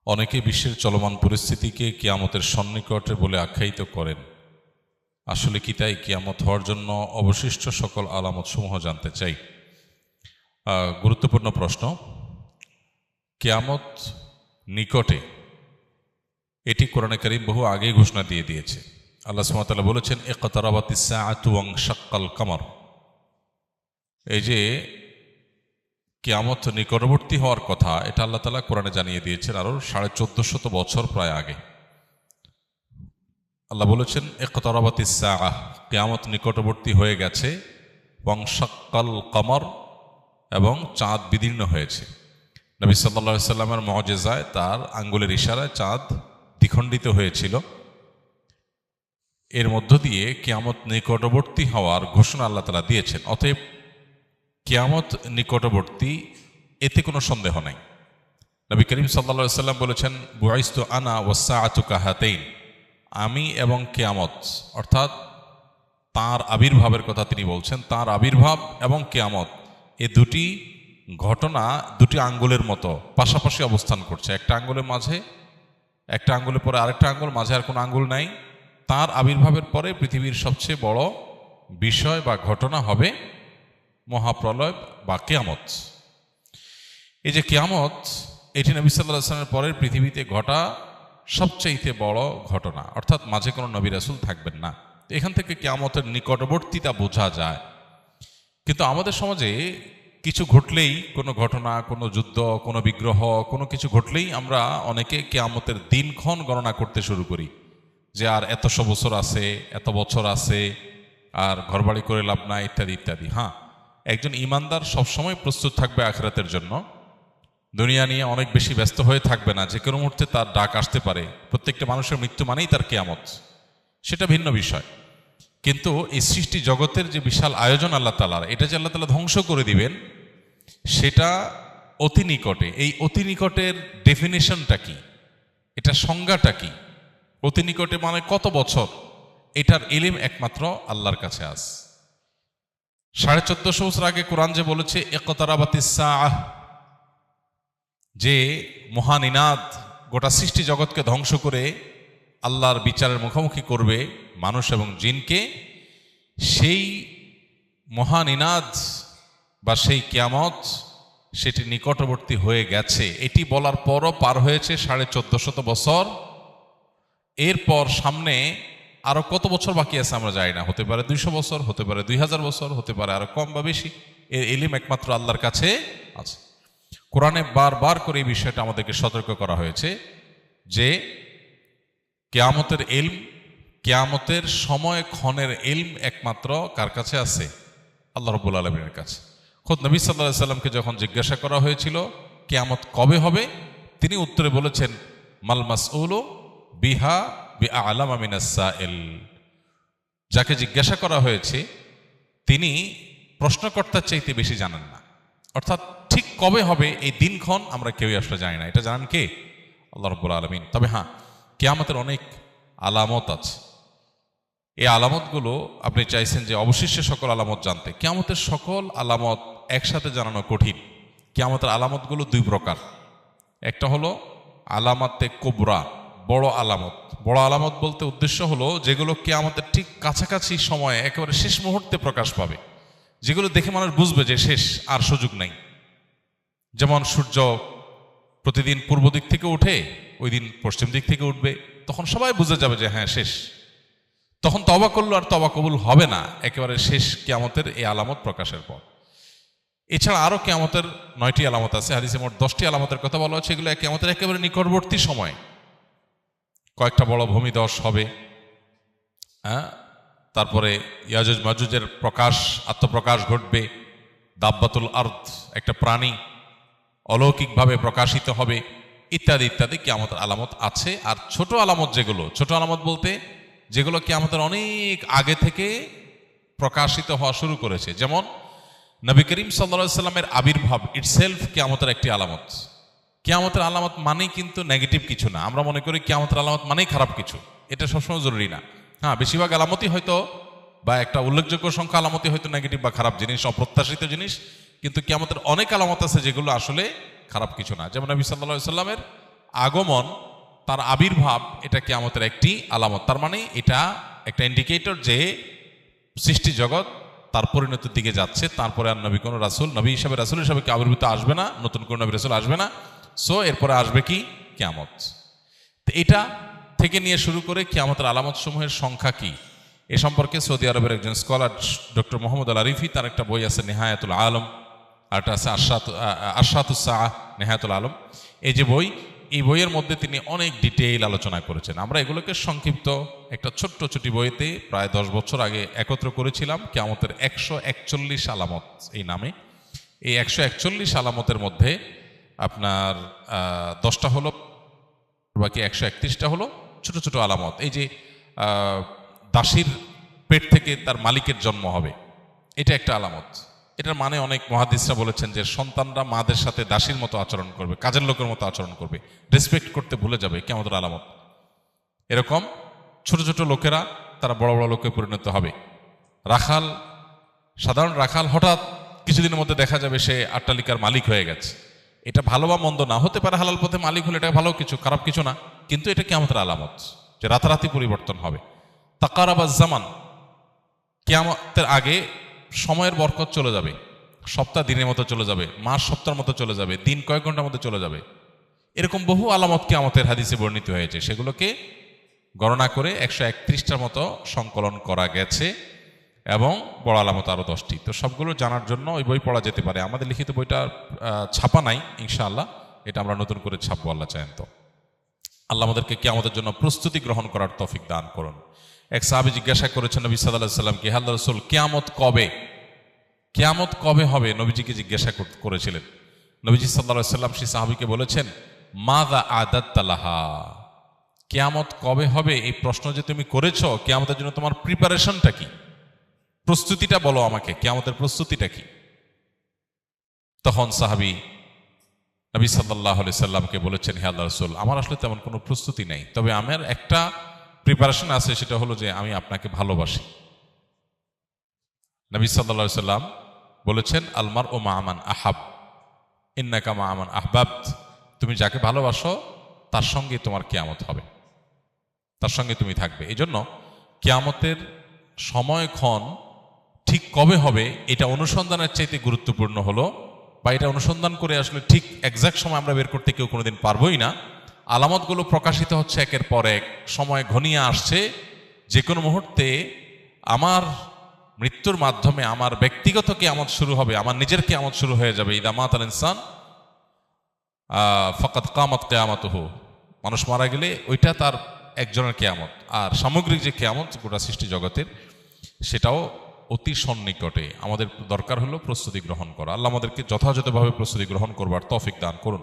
অনেকে বিশ্বের চলমান পরিস্থিতিকে কিয়ামতের সন্নিকটে বলে আখ্যায়িত করেন। আসলে কি তাই? কিয়ামত হওয়ার জন্য অবশিষ্ট সকল আলামতসমূহ জানতে চাই। গুরুত্বপূর্ণ প্রশ্ন। কিয়ামত নিকটে, এটি কোরআনে কারীম বহু আগেই ঘোষণা দিয়ে দিয়েছে। আল্লাহ সুবহানাহু ওয়া তাআলা বলেছেন, ইকতারাবাতিস সাআতু ওয়ানশাক্কাল কামার। এই যে কিয়ামত নিকটবর্তী হওয়ার কথা, এটা আল্লাহ তাআলা কোরআনে জানিয়ে দিয়েছেন আরও 1450 বছর প্রায় আগে। আল্লাহ বলেছেন, ইকতারাবাতিস সাআহ, কিয়ামত নিকটবর্তী হয়ে গেছে, ওয়ানশাক্কাল কামার, এবং চাঁদ বিদীর্ণ হয়েছে। নবী সাল্লাল্লাহু আলাইহি সাল্লামের মুআজিজায় তার আঙ্গুলের ইশারায় চাঁদ দ্বিখণ্ডিত হয়েছিল। এর মধ্য দিয়ে কিয়ামত নিকটবর্তী হওয়ার ঘোষণা আল্লাহ তাআলা দিয়েছেন। অতএব কিয়ামত নিকটবর্তী, এতে কোনো সন্দেহ নাই। নবী করিম সাল্লাল্লাহু আলাইহি সাল্লাম বলেছেন, বুইসতু আনা ওয়াসসাআতু কাহাতাইন, আমি এবং কিয়ামত, অর্থাৎ তাঁর আবির্ভাবের কথা তিনি বলছেন। তাঁর আবির্ভাব এবং কিয়ামত, এ দুটি ঘটনা দুটি আঙ্গুলের মতো পাশাপাশি অবস্থান করছে। একটা আঙ্গুলের মাঝে, একটা আঙ্গুলের পরে আরেকটা আঙ্গুল, মাঝে আর কোনো আঙ্গুল নাই। তাঁর আবির্ভাবের পরে পৃথিবীর সবচেয়ে বড় বিষয় বা ঘটনা হবে মহাপ্রলয় বা কিয়ামত। এই যে কিয়ামত, এটি নবী সাল্লাল্লাহু আলাইহি ওয়াসাল্লামের পরের পৃথিবীতে ঘটা সবচাইতে বড় ঘটনা, অর্থাৎ মাঝে কোনো নবী রাসূল থাকবেন না। এখান থেকে কিয়ামতের নিকটবর্তীতা বোঝা যায়। কিন্তু আমাদের সমাজে কিছু ঘটলেই, কোনো ঘটনা, কোনো যুদ্ধ, কোনো বিগ্রহ, কোনো কিছু ঘটলেই আমরা অনেকে কিয়ামতের দিনক্ষণ গণনা করতে শুরু করি, যে আর এতশো বছর আছে, এত বছর আছে, আর ঘরবাড়ি করে লাভ নাই, ইত্যাদি ইত্যাদি। হ্যাঁ, একজন ঈমানদার সবসময় প্রস্তুত থাকবে আখিরাতের জন্য। দুনিয়া নিয়ে অনেক বেশি ব্যস্ত হয়ে থাকবে না, যে কোনো মুহূর্তে তার ডাক আসতে পারে। প্রত্যেকটা মানুষের মৃত্যু মানেই তার কিয়ামত, সেটা ভিন্ন বিষয়। কিন্তু এই সৃষ্টি জগতের যে বিশাল আয়োজন আল্লাহ তাআলার, এটা যে আল্লাহ তাআলা ধ্বংস করে দিবেন, সেটা অতি নিকটে। এই অতি নিকটের ডেফিনেশনটা কি, এটা সংজ্ঞাটা কি? অতি নিকটে মানে কত বছর? এটার ইলম একমাত্র আল্লাহর কাছে আছে। 1450 বছর আগে কোরআন যে বলেছে ইকতারাবাতিস সাআহ, যে মহানিনাদ গোটা সৃষ্টি জগৎকে ধ্বংস করে আল্লাহর বিচারের মুখোমুখি করবে মানুষ এবং জিনকে, সেই মহানিনাদ বা সেই কিয়ামত, সেটি নিকটবর্তী হয়ে গেছে। এটি বলার পরও পার হয়েছে 1450 বছর। এরপর সামনে আরো কত বছর বাকি আছে আমরা জানি না। হতে পারে 200 বছর, হতে পারে 2000 বছর, হতে পারে আরো কম বা বেশি। এর ইলম একমাত্র আল্লাহর কাছে আছে। কোরআনে বারবার করে এই বিষয়টা আমাদেরকে সতর্ক করা হয়েছে যে কিয়ামতের ইলম, কিয়ামতের সময় ক্ষণের ইলম একমাত্র কার কাছে আছে? আল্লাহ রাব্বুল আলামিনের কাছে। খোদ নবী সাল্লাল্লাহু আলাইহি সাল্লামকে যখন জিজ্ঞাসা করা হয়েছিল কিয়ামত কবে হবে, তিনি উত্তরে বলেছেন, মাল মাসউলু বিহা বিআলামা মিনাস সাইল। যাকে জিজ্ঞাসা করা হয়েছে তিনি প্রশ্নকর্তার চাইতে বেশি জানেন না। অর্থাৎ ঠিক কবে হবে এই দিনক্ষণ আমরা কেউই আসলে জানি না। এটা জানেন কে? আল্লাহ রাব্বুল আলামিন। তবে হ্যাঁ, কিয়ামতের অনেক আলামত আছে। এই আলামতগুলো আপনি চাইছেন যে অবশিষ্ট সকল আলামত জানতে। কিয়ামতের সকল আলামত একসাথে জানানো কঠিন। কিয়ামতের আলামতগুলো দুই প্রকার। একটা হলো আলামাতে কুবরা, বড় আলামত। বড় আলামত বলতে উদ্দেশ্য হলো যেগুলো কিয়ামতের ঠিক কাছাকাছি সময়ে একেবারে শেষ মুহূর্তে প্রকাশ পাবে, যেগুলো দেখে মানুষ বুঝবে যে শেষ, আর সুযোগ নাই। যেমন সূর্য প্রতিদিন পূর্ব দিক থেকে উঠে, ওই দিন পশ্চিম দিক থেকে উঠবে, তখন সবাই বুঝে যাবে যে হ্যাঁ শেষ। তখন তওবা করলো আর তওবা কবুল হবে না, একেবারে শেষ কিয়ামতের এই আলামত প্রকাশের পর। এছাড়া আরো কিয়ামতের 9টি আলামত আছে। হাদিসে মোট 10টি আলামতের কথা বলা হচ্ছে। এগুলো কিয়ামতের একেবারে নিকটবর্তী সময়। কয়েকটা বড় ভূমিধস হবে, হ্যাঁ, তারপরে ইয়াজুজ মাজুজের প্রকাশ, আত্মপ্রকাশ ঘটবে। দাব্বাতুল আরদ, একটা প্রাণী অলৌকিকভাবে প্রকাশিত হবে, ইত্যাদি ইত্যাদি কিয়ামতের আলামত আছে। আর ছোট আলামত যেগুলো, ছোট আলামত বলতে যেগুলো কিয়ামতের অনেক আগে থেকে প্রকাশিত হওয়া শুরু করেছে, যেমন নবী করিম সাল্লাল্লাহু আলাইহি সাল্লামের আবির্ভাব ইটসেলফ কিয়ামতের একটি আলামত। কিয়ামতের আলামত মানেই কিন্তু নেগেটিভ কিছু না। আমরা মনে করি কিয়ামতের আলামত মানেই খারাপ কিছু, এটা সবসময় জরুরি না। হ্যাঁ, বেশিরভাগ আলামতই হয়তো, বা একটা উল্লেখযোগ্য সংখ্যা আলামতই হয়তো নেগেটিভ বা খারাপ জিনিস, অপ্রত্যাশিত জিনিস। কিন্তু কিয়ামতের অনেক আলামত আছে যেগুলো আসলে খারাপ কিছু না। যেমন নবী সাল্লাল্লাহু আলাইহি সাল্লামের আগমন, তার আবির্ভাব, এটা কিয়ামতের একটি আলামত। তার মানে এটা একটা ইন্ডিকেটর যে সৃষ্টি জগৎ তার পরিণতির দিকে যাচ্ছে। তারপরে আর নবী কোনো রাসূল, নবী হিসাবে রাসূল হিসাবে কি আবির্ভূত আসবে না, নতুন কোনো নবী রাসূল আসবে না। সো এরপরে আসবে কি? কিয়ামত। তো এটা থেকে নিয়ে শুরু করে কিয়ামতের আলামত সমূহের সংখ্যা কি, এ সম্পর্কে সৌদি আরবের একজন স্কলার ডক্টর মোহাম্মদ আল আরিফি, তার একটা বই আছে নেহায়াতুল আলম, আর একটা আছে আরশাতুস সাআহ নেহায়াতুল আলম। এই যে বই, এই বইয়ের মধ্যে তিনি অনেক ডিটেইল আলোচনা করেছেন। আমরা এগুলোকে সংক্ষিপ্ত একটা ছোট্ট ছোটি বইতে প্রায় 10 বছর আগে একত্র করেছিলাম, কিয়ামতের 141 আলামত এই নামে। এই 141 আলামতের মধ্যে আপনার 10টা হলো, বাকি 131টা হলো ছোট ছোট আলামত। এই যে দাসীর পেট থেকে তার মালিকের জন্ম হবে, এটা একটা আলামত। এটার মানে অনেক মুহাদ্দিসরা বলেছেন যে সন্তানরা মাদের সাথে দাসীর মতো আচরণ করবে, কাজের লোকের মতো আচরণ করবে, রেসপেক্ট করতে ভুলে যাবে, কিয়ামতের আলামত। এরকম ছোট ছোট লোকেরা তারা বড় বড় লোকে পরিণত হবে। রাখাল, সাধারণ রাখাল হঠাৎ কিছুদিনের মধ্যে দেখা যাবে সে আট্টালিকার মালিক হয়ে গেছে। এটা ভালো বা মন্দ না হতে পারে, হালাল পথে মালিক হলে এটা ভালো কিছু, খারাপ কিছু না, কিন্তু এটা কিয়ামতের আলামত যে রাতারাতি পরিবর্তন হবে। তাকারাবাজ জামান, কিয়ামতের আগে সময়ের বরকত চলে যাবে, সপ্তাহ দিনের মতো চলে যাবে, মাস সপ্তাহের মতো চলে যাবে, দিন কয়েক ঘন্টার মধ্যে চলে যাবে। এরকম বহু আলামত কিয়ামতের হাদিসে বর্ণিত হয়েছে, সেগুলোকে গণনা করে 131টার মতো সংকলন করা গেছে, এবং বড় আলামত আরও 10টি। তো সবগুলো জানার জন্য ওই বই পড়া যেতে পারে। আমাদের লিখিত বইটা ছাপা নাই, ইনশাআল্লাহ এটা আমরা নতুন করে ছাপবো আল্লাহ চাহেন তো। আল্লাহ আমাদেরকে কিয়ামতের জন্য প্রস্তুতি গ্রহণ করার তৌফিক দান করুন। এক সাহাবী জিজ্ঞাসা করেছেন নবী সাল্লাল্লাহু আলাইহি সাল্লামকে, হে আল্লাহর রাসূল, কিয়ামত কবে, কিয়ামত কবে হবে? নবীজিকে জিজ্ঞাসা করেছিলেন। নবীজি সাল্লাল্লাহু আলাইহি সাল্লাম সেই সাহাবীকে বলেছেন, মাযা আদাত্তা লাহা, কিয়ামত কবে হবে এই প্রশ্ন যে তুমি করেছো, কিয়ামতের জন্য তোমার প্রিপারেশনটা কি, প্রস্তুতিটা বলো আমাকে, কিয়ামতের প্রস্তুতিটা কি? তখন সাহাবী নবী সাল্লাল্লাহু আলাইহি সাল্লামকে বলেছেন, হে আল্লাহর রাসূল, আমার আসলে তেমন কোনো প্রস্তুতি নেই, তবে আমার একটা প্রিপারেশন আছে, সেটা হলো যে আমি আপনাকে ভালোবাসি। নবী সাল্লাল্লাহু আলাইহি সাল্লাম বলেছেন, আলমার ও মা'মান আহাব ইন্নাকা মা'মান আহবাবত, তুমি যাকে ভালোবাসো তার সঙ্গে তোমার কিয়ামত হবে, তার সঙ্গে তুমি থাকবে। এই জন্য কিয়ামতের সময়ক্ষণ ঠিক কবে হবে এটা অনুসন্ধানের চাইতে গুরুত্বপূর্ণ হলো, বা এটা অনুসন্ধান করে আসলে ঠিক এক্সাক্ট সময় আমরা বের করতে কেউ কোনোদিন পারবোই না। আলামতগুলো প্রকাশিত হচ্ছে একের পর এক, সময় ঘনিয়ে আসছে। যে কোনো মুহূর্তে আমার মৃত্যুর মাধ্যমে আমার ব্যক্তিগত কিয়ামত শুরু হবে, আমার নিজের কিয়ামত শুরু হয়ে যাবে। ইদা মাতাল ইনসান ফাকাদ কামাত কিয়ামাতুহু, মানুষ মারা গেলে ওইটা তার একজনের কিয়ামত। আর সামগ্রিক যে কিয়ামত গোটা সৃষ্টি জগতের, সেটাও অতি সন্নিকটে। আমাদের দরকার হলো প্রস্তুতি গ্রহণ করা। আল্লাহ আমাদেরকে যথাযথভাবে প্রস্তুতি গ্রহণ করবার তৌফিক দান করুন।